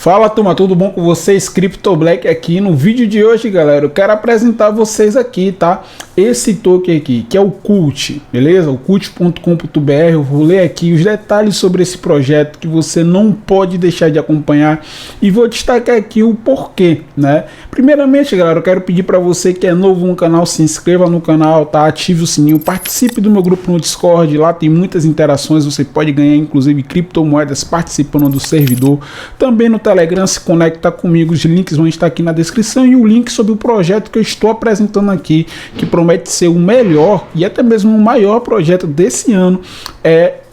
Fala turma, tudo bom com vocês? Crypto Black aqui. No vídeo de hoje, galera, eu quero apresentar vocês aqui, tá? Esse token aqui, que é o Cult, beleza? O cult.com.br. Eu vou ler aqui os detalhes sobre esse projeto que você não pode deixar de acompanhar e vou destacar aqui o porquê, né? Primeiramente, galera, eu quero pedir para você que é novo no canal, se inscreva no canal, tá? Ative o sininho, participe do meu grupo no Discord, lá tem muitas interações, você pode ganhar inclusive criptomoedas participando do servidor. Também no Telegram, se conecta comigo, os links vão estar aqui na descrição e o link sobre o projeto que eu estou apresentando aqui, que promete ser o melhor e até mesmo o maior projeto desse ano,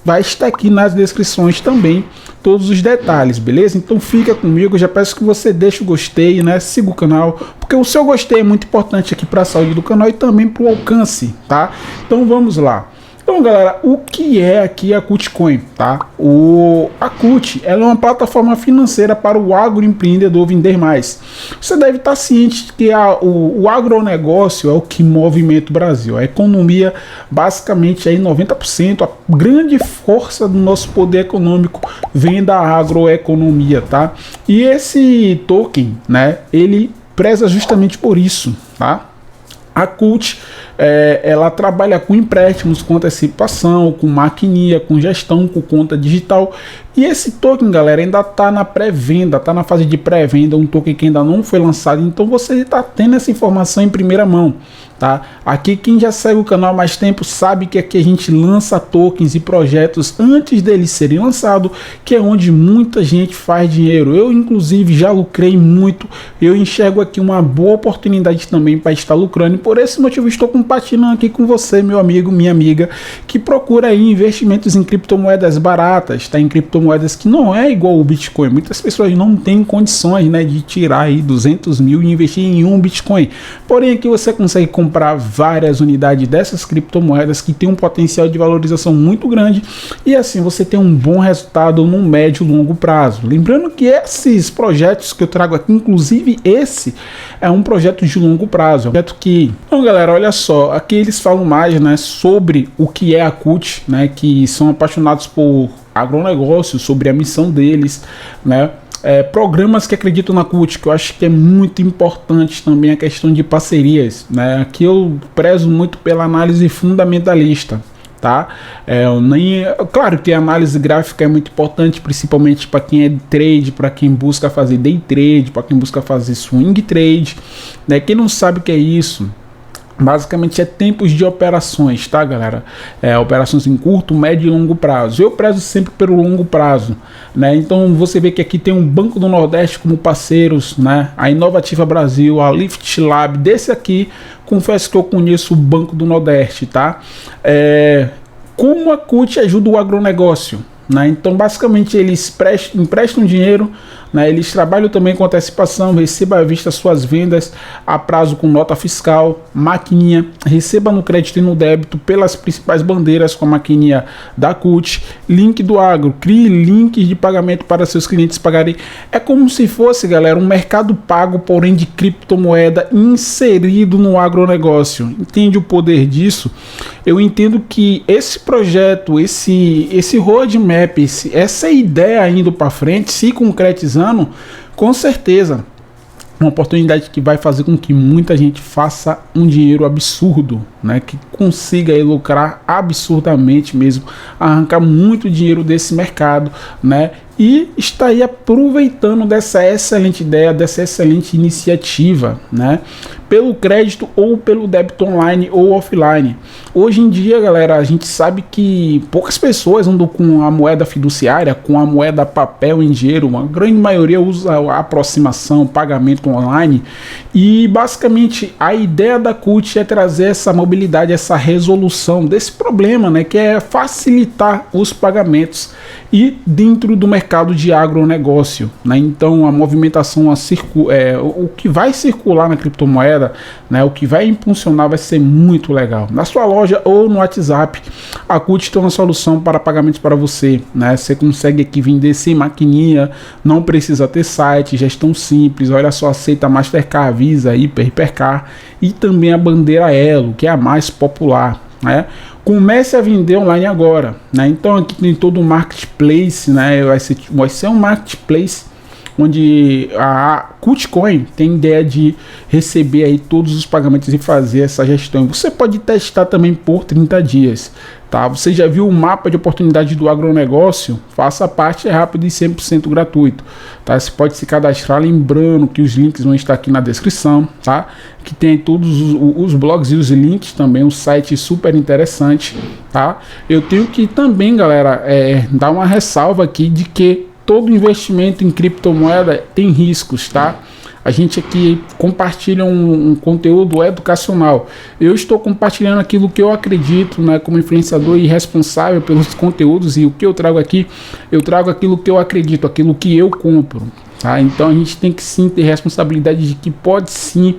vai estar aqui nas descrições também todos os detalhes, beleza? Então fica comigo, eu já peço que você deixe o gostei, né? Siga o canal, porque o seu gostei é muito importante aqui para a saúde do canal e também para o alcance, tá? Então vamos lá. Então, galera, o que é aqui a Cultcoin, tá? A Cult, ela é uma plataforma financeira para o agroempreendedor vender mais. Você deve estar ciente que o agronegócio é o que movimenta o Brasil. A economia, basicamente, aí 90%, a grande força do nosso poder econômico vem da agroeconomia, tá? E esse token, né, ele preza justamente por isso, tá? A Cult, ela trabalha com empréstimos, com antecipação, com maquininha, com gestão, com conta digital. E esse token, galera, ainda está na pré-venda, está na fase de pré-venda, um token que ainda não foi lançado. Então você está tendo essa informação em primeira mão, tá? Aqui quem já segue o canal há mais tempo sabe que aqui a gente lança tokens e projetos antes deles serem lançados, que é onde muita gente faz dinheiro. Eu, inclusive, já lucrei muito. Eu enxergo aqui uma boa oportunidade também para estar lucrando. E por esse motivo estou compartilhando aqui com você, meu amigo, minha amiga, que procura aí investimentos em criptomoedas baratas, tá? Em criptomoedas que não é igual o Bitcoin. Muitas pessoas não têm condições, né, de tirar aí 200 mil e investir em um Bitcoin. Porém, aqui você consegue comprar várias unidades dessas criptomoedas que tem um potencial de valorização muito grande e assim você tem um bom resultado no médio e longo prazo. Lembrando que esses projetos que eu trago aqui, inclusive esse é um projeto de longo prazo, é um projeto que... Então, galera, olha só, aqui eles falam mais, né, sobre o que é a Cult, né, que são apaixonados por agronegócio, sobre a missão deles, né? Programas que acreditam na Cult, que eu acho que é muito importante também a questão de parcerias, né? Aqui eu prezo muito pela análise fundamentalista, tá? Claro que a análise gráfica é muito importante, principalmente para quem é trade, para quem busca fazer day trade, para quem busca fazer swing trade, né? Quem não sabe o que é isso, basicamente é tempos de operações, tá, galera? Operações em curto, médio e longo prazo. Eu prezo sempre pelo longo prazo, né? Então você vê que aqui tem um Banco do Nordeste como parceiros, né? A Inovativa Brasil, a Lift Lab. Desse aqui, confesso que eu conheço o Banco do Nordeste, tá? Como a Cult ajuda o agronegócio, né? Então basicamente eles emprestam dinheiro, né? Eles trabalham também com antecipação, receba à vista suas vendas a prazo com nota fiscal, maquininha, receba no crédito e no débito pelas principais bandeiras com a maquininha da Cult, link do agro, crie links de pagamento para seus clientes pagarem. É como se fosse, galera, um mercado pago, porém de criptomoeda inserido no agronegócio. Entende o poder disso? Eu entendo que esse projeto, esse roadmap, essa ideia indo para frente, se concretizando, com certeza uma oportunidade que vai fazer com que muita gente faça um dinheiro absurdo, né? Que consiga aí lucrar absurdamente mesmo, arrancar muito dinheiro desse mercado, né? E está aí aproveitando dessa excelente ideia, dessa excelente iniciativa, né? Pelo crédito ou pelo débito online ou offline. Hoje em dia, galera, a gente sabe que poucas pessoas andam com a moeda fiduciária, com a moeda papel em dinheiro. Uma grande maioria usa a aproximação, pagamento online. E basicamente a ideia da Cult é trazer essa mobilidade, essa resolução desse problema, né? Que é facilitar os pagamentos e dentro do mercado de agronegócio, né? Então a movimentação, o que vai circular na criptomoeda, né? O que vai impulsionar vai ser muito legal. Na sua loja ou no WhatsApp, a Cult tem uma solução para pagamentos para você, né? Você consegue aqui vender sem maquininha, não precisa ter site, gestão simples. Olha só, aceita Mastercard, Visa, Hipercar e também a bandeira Elo, que é a mais popular, né? Comece a vender online agora, né? Então aqui tem todo o marketplace, né? Vai ser um marketplace onde a Cultcoin tem ideia de receber aí todos os pagamentos e fazer essa gestão. Você pode testar também por 30 dias. Tá? Você já viu o mapa de oportunidade do agronegócio? Faça parte, é rápido e 100% gratuito. Tá? Você pode se cadastrar, lembrando que os links vão estar aqui na descrição, tá? Que tem todos os blogs e os links também, um site super interessante, tá? Eu tenho que também, galera, dar uma ressalva aqui de que todo investimento em criptomoeda tem riscos, tá? A gente aqui compartilha um conteúdo educacional. Eu estou compartilhando aquilo que eu acredito, né, como influenciador e responsável pelos conteúdos, e o que eu trago aqui, eu trago aquilo que eu acredito, aquilo que eu compro, tá? Então a gente tem que sim ter responsabilidade de que pode sim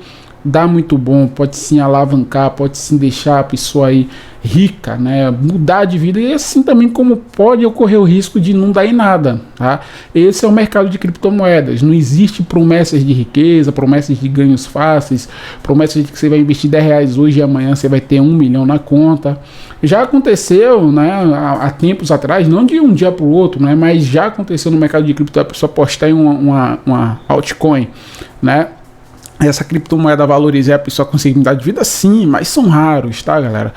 dar muito bom, pode sim alavancar, pode sim deixar a pessoa aí rica, né, mudar de vida, e assim também como pode ocorrer o risco de não dar em nada, tá? Esse é o mercado de criptomoedas. Não existe promessas de riqueza, promessas de ganhos fáceis, promessas de que você vai investir R$10 hoje e amanhã você vai ter 1 milhão na conta. Já aconteceu, né, há tempos atrás, não de um dia para o outro, né, mas já aconteceu no mercado de cripto, a pessoa postar em uma altcoin, né, essa criptomoeda valoriza e a pessoa conseguir mudar de vida, sim, mas são raros, tá, galera?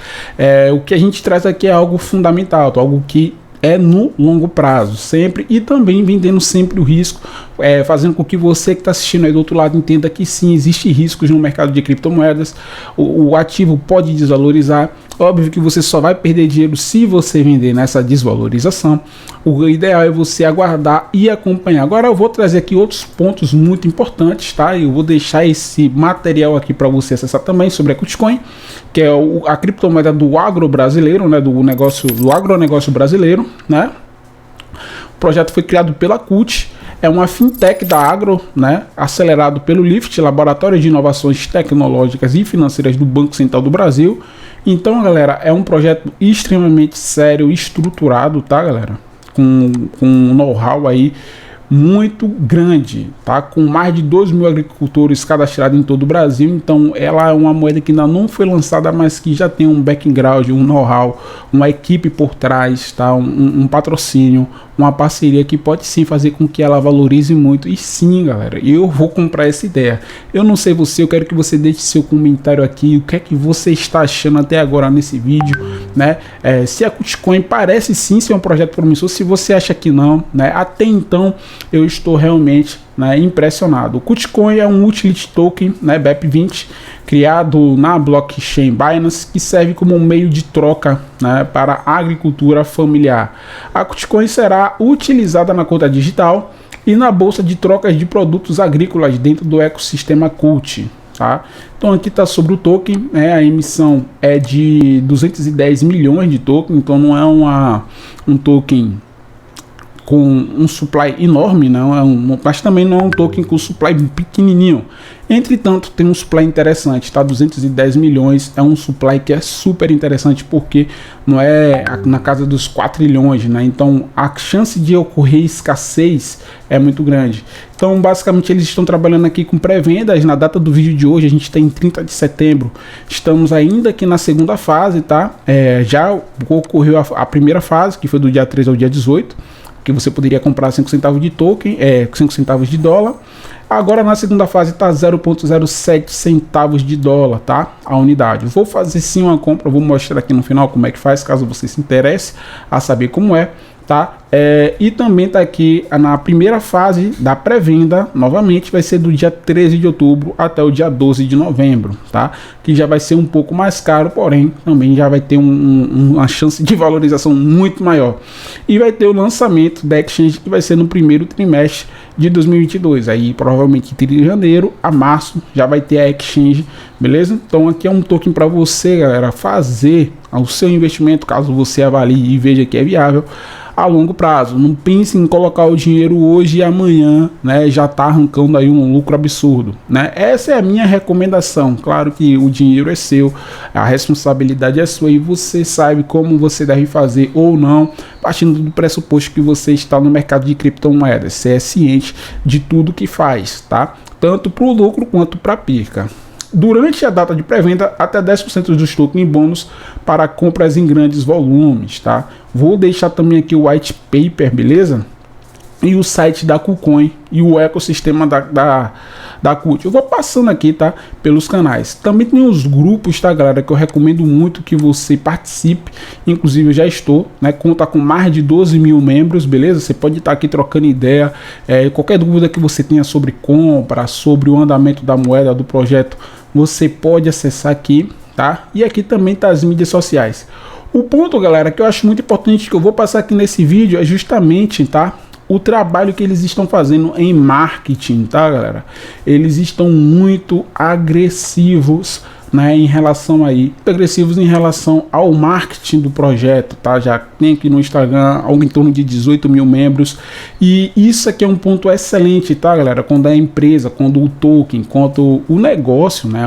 O que a gente traz aqui é algo fundamental, algo que é no longo prazo, sempre, e também vendendo sempre o risco, fazendo com que você que está assistindo aí do outro lado entenda que sim, existe riscos no mercado de criptomoedas, o ativo pode desvalorizar, óbvio que você só vai perder dinheiro se você vender nessa desvalorização. O ideal é você aguardar e acompanhar. Agora eu vou trazer aqui outros pontos muito importantes, tá? Eu vou deixar esse material aqui para você acessar também sobre a Cultcoin, que é a criptomoeda do agro brasileiro, né? Do agronegócio brasileiro, né? O projeto foi criado pela Cult, é uma fintech da agro, né? Acelerado pelo LIFT, Laboratório de Inovações Tecnológicas e Financeiras do Banco Central do Brasil. Então, galera, é um projeto extremamente sério, estruturado, tá, galera? Com um know-how aí muito grande, tá? Com mais de 2 mil agricultores cadastrados em todo o Brasil. Então ela é uma moeda que ainda não foi lançada, mas que já tem um background, um know-how, uma equipe por trás, tá? Um patrocínio, uma parceria que pode sim fazer com que ela valorize muito. E sim, galera, eu vou comprar essa ideia. Eu não sei você, eu quero que você deixe seu comentário aqui, o que é que você está achando até agora nesse vídeo, né? Se a Cultcoin parece sim ser um projeto promissor, se você acha que não, né? Até então eu estou realmente, né, impressionado. O Cultcoin é um Utility Token, né, BEP20, criado na blockchain Binance, que serve como um meio de troca, né, para a agricultura familiar. A Cultcoin será utilizada na conta digital e na bolsa de trocas de produtos agrícolas dentro do ecossistema Cult. Tá? Então aqui está sobre o token, né? A emissão é de 210 milhões de tokens, então não é um token com um supply enorme, não, mas também não é um token com supply pequenininho. Entretanto, tem um supply interessante, tá? 210 milhões é um supply que é super interessante, porque não é na casa dos 4 trilhões, né? Então a chance de ocorrer escassez é muito grande. Então basicamente eles estão trabalhando aqui com pré-vendas. Na data do vídeo de hoje a gente está em 30 de setembro, estamos ainda aqui na segunda fase, tá? Já ocorreu a primeira fase, que foi do dia 13 ao dia 18, que você poderia comprar 5 centavos de token, 5 centavos de dólar. Agora na segunda fase está 0,07 centavos de dólar, tá? A unidade. Vou fazer sim uma compra, vou mostrar aqui no final como é que faz, caso você se interesse a saber como é, tá? E também tá aqui na primeira fase da pré-venda, novamente vai ser do dia 13 de outubro até o dia 12 de novembro, tá? Que já vai ser um pouco mais caro, porém também já vai ter uma chance de valorização muito maior. E vai ter o lançamento da exchange, que vai ser no primeiro trimestre de 2022, aí provavelmente de janeiro a março já vai ter a exchange, beleza? Então aqui é um token para você, galera, fazer o seu investimento, caso você avalie e veja que é viável a longo prazo. Não pense em colocar o dinheiro hoje e amanhã, né, já tá arrancando aí um lucro absurdo, né? Essa é a minha recomendação. Claro que o dinheiro é seu, a responsabilidade é sua e você sabe como você deve fazer ou não, partindo do pressuposto que você está no mercado de criptomoedas. Você é ciente de tudo que faz, tá? Tanto para o lucro quanto para a perca. Durante a data de pré-venda, até 10% dos tokens em bônus para compras em grandes volumes, tá? Vou deixar também aqui o white paper, beleza? e o site da KuCoin e o ecossistema da CUT. Eu vou passando aqui, tá, pelos canais. Também tem os grupos, tá, galera, que eu recomendo muito que você participe. Inclusive eu já estou, né, conta com mais de 12 mil membros, beleza? Você pode estar aqui trocando ideia, qualquer dúvida que você tenha sobre compra, sobre o andamento da moeda, do projeto, você pode acessar aqui, tá? E aqui também tá as mídias sociais. O ponto, galera, que eu acho muito importante que eu vou passar aqui nesse vídeo é justamente, tá, o trabalho que eles estão fazendo em marketing, tá, galera? Eles estão muito agressivos, né, em relação ao marketing do projeto, tá? Já tem aqui no Instagram algo em torno de 18 mil membros, e isso aqui é um ponto excelente, tá, galera? Quando a empresa, quando o token, quando o negócio, né,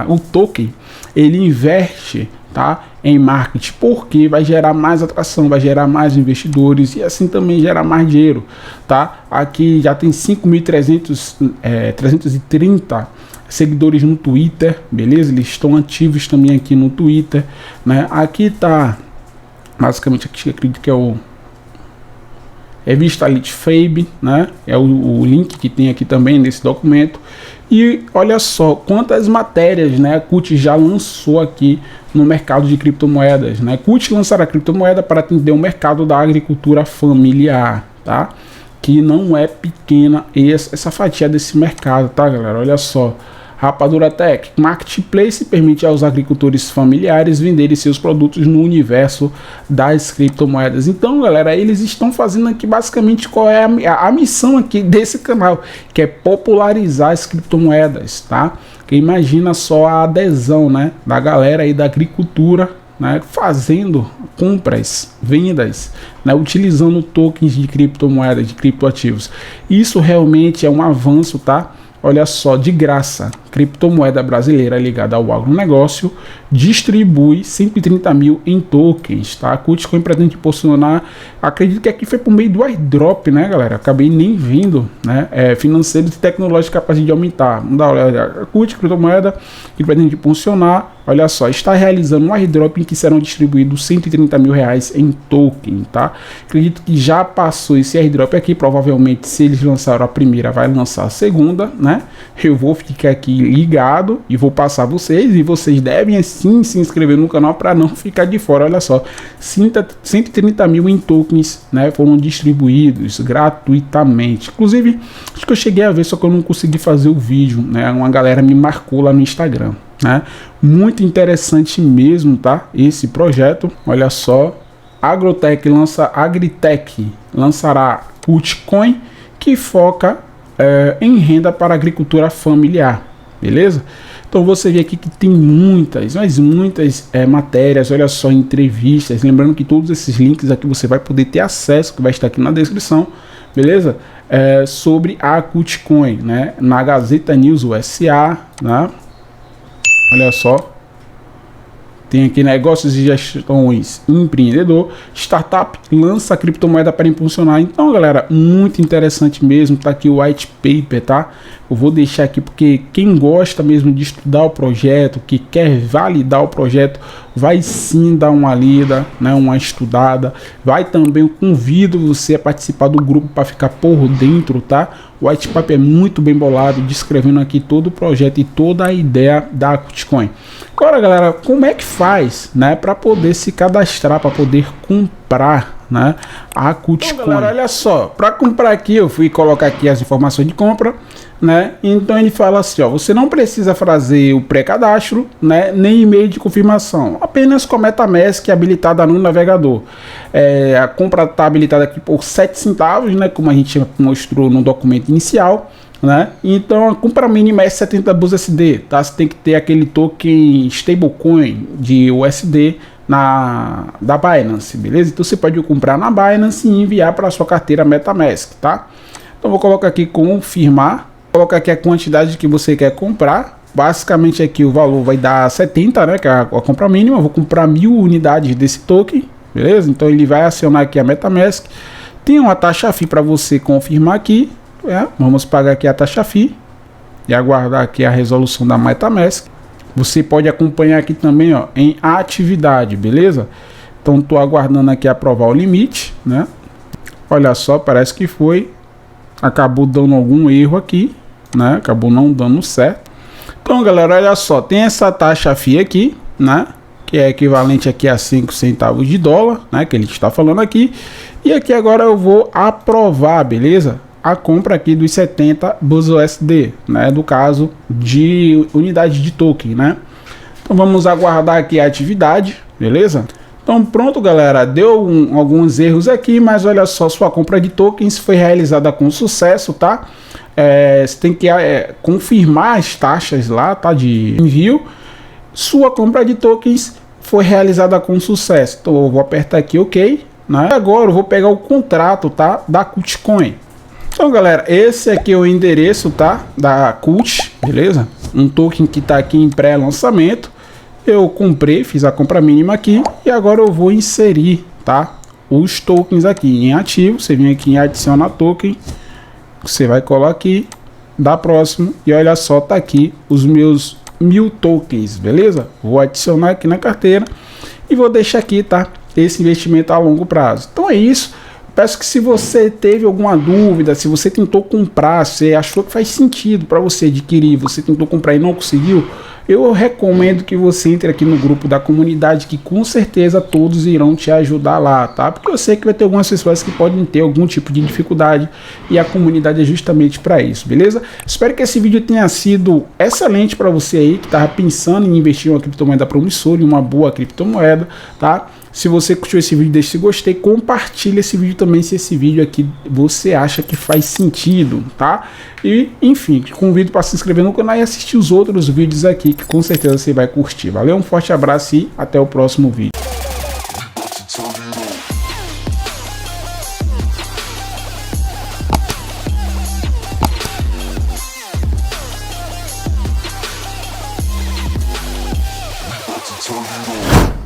o token, ele investe, tá, em marketing, porque vai gerar mais atração, vai gerar mais investidores e assim também gerar mais dinheiro, tá? Aqui já tem 5.330 seguidores no Twitter, beleza? Eles estão ativos também aqui no Twitter, né? Aqui tá, basicamente, aqui acredito que é o Revista Litfabe, né? É o link que tem aqui também nesse documento. E olha só quantas matérias, né, a CUT já lançou aqui no mercado de criptomoedas, né? CUT lançará criptomoeda para atender o mercado da agricultura familiar, tá? Que não é pequena essa fatia desse mercado, tá, galera? Olha só. Rapadura Tech Marketplace permite aos agricultores familiares venderem seus produtos no universo das criptomoedas. Então, galera, eles estão fazendo aqui basicamente qual é a missão aqui desse canal, que é popularizar as criptomoedas, tá? Que imagina só a adesão, né, da galera aí da agricultura, né, fazendo compras, vendas, né, utilizando tokens de criptomoedas, de criptoativos. Isso realmente é um avanço, tá? Olha só, de graça, criptomoeda brasileira ligada ao agronegócio distribui 130 mil em tokens, tá? A KuCoin pretende posicionar, acredito que aqui foi por meio do airdrop, né, galera? Acabei nem vindo, né? Financeiros e tecnológicos capazes de aumentar. Vamos dar uma olhada. A KuCoin, criptomoeda que pretende posicionar, olha só, está realizando um airdrop em que serão distribuídos 130 mil reais em token, tá? Acredito que já passou esse airdrop aqui, provavelmente se eles lançaram a primeira, vai lançar a segunda, né? Eu vou ficar aqui ligado e vou passar vocês, e vocês devem assim se inscrever no canal para não ficar de fora. Olha só, 130 mil em tokens, né, foram distribuídos gratuitamente. Inclusive, acho que eu cheguei a ver, só que eu não consegui fazer o vídeo, né? Uma galera me marcou lá no Instagram, né? Muito interessante mesmo, tá? Esse projeto, olha só, Agritech lançará KuCoin, que foca em renda para agricultura familiar, beleza? Então você vê aqui que tem muitas matérias, olha só, entrevistas, lembrando que todos esses links aqui você vai poder ter acesso, que vai estar aqui na descrição, beleza? Sobre a KuCoin, né? Na Gazeta News USA, né? Olha só, tem aqui negócios e gestões empreendedor, startup lança criptomoeda para impulsionar. Então, galera, muito interessante mesmo. Tá aqui o white paper, tá? Eu vou deixar aqui porque quem gosta mesmo de estudar o projeto, que quer validar o projeto, vai sim dar uma lida, né, uma estudada. Vai também, eu convido você a participar do grupo para ficar por dentro, tá? O white paper é muito bem bolado, descrevendo aqui todo o projeto e toda a ideia da KuCoin. Agora, galera, como é que faz, né, para poder se cadastrar, para poder comprar, né, a KuCoin? Então, galera, olha só, para comprar aqui, eu fui colocar aqui as informações de compra, né? Então ele fala assim, ó, você não precisa fazer o pré-cadastro, né, nem e-mail de confirmação, apenas com a MetaMask habilitada no navegador. A compra está habilitada aqui por 7 centavos, né, como a gente mostrou no documento inicial, né? Então a compra mínima é 70 BUSD, tá? Você tem que ter aquele token stablecoin de USD da Binance, beleza? Então você pode comprar na Binance e enviar para a sua carteira MetaMask, tá? Então vou colocar aqui confirmar. Colocar aqui a quantidade que você quer comprar. Basicamente aqui o valor vai dar 70, né, que é a compra mínima. Eu vou comprar 1000 unidades desse token, beleza? Então ele vai acionar aqui a MetaMask. Tem uma taxa FII para você confirmar aqui, vamos pagar aqui a taxa FII e aguardar aqui a resolução da MetaMask. Você pode acompanhar aqui também, ó, em atividade, beleza? Então estou aguardando aqui aprovar o limite, né? Olha só, parece que foi acabou dando algum erro aqui, né? Acabou não dando certo. Então, galera, olha só, tem essa taxa FII aqui, né? Que é equivalente aqui a 5 centavos de dólar, né? Que ele está falando aqui. E aqui agora eu vou aprovar, beleza? A compra aqui dos 70 BUSD, né? Do caso de unidade de token, né? Então vamos aguardar aqui a atividade, beleza? Então pronto, galera, deu alguns erros aqui, mas olha só, sua compra de tokens foi realizada com sucesso, tá? Você tem que confirmar as taxas lá, tá? De envio. Sua compra de tokens foi realizada com sucesso. Então eu vou apertar aqui OK, né? Agora eu vou pegar o contrato, tá? Da Cultcoin. Então, galera, esse aqui é o endereço, tá? Da Cult, beleza? Um token que tá aqui em pré-lançamento. Eu comprei, fiz a compra mínima aqui e agora eu vou inserir, tá? Os tokens aqui em ativo. Você vem aqui em adicionar token, você vai colar aqui, dá próximo e olha só, tá aqui os meus 1000 tokens, beleza? Vou adicionar aqui na carteira e vou deixar aqui, tá? Esse investimento a longo prazo. Então é isso. Peço que, se você teve alguma dúvida, se você tentou comprar, você achou que faz sentido para você adquirir, você tentou comprar e não conseguiu, eu recomendo que você entre aqui no grupo da comunidade, que com certeza todos irão te ajudar lá, tá? Porque eu sei que vai ter algumas pessoas que podem ter algum tipo de dificuldade e a comunidade é justamente para isso, beleza? Espero que esse vídeo tenha sido excelente para você aí que estava pensando em investir em uma criptomoeda promissora, em uma boa criptomoeda, tá? Se você curtiu esse vídeo, deixe seu gostei, compartilhe esse vídeo também se esse vídeo aqui você acha que faz sentido, tá? E, enfim, te convido para se inscrever no canal e assistir os outros vídeos aqui, que com certeza você vai curtir. Valeu, um forte abraço e até o próximo vídeo. Turn it on.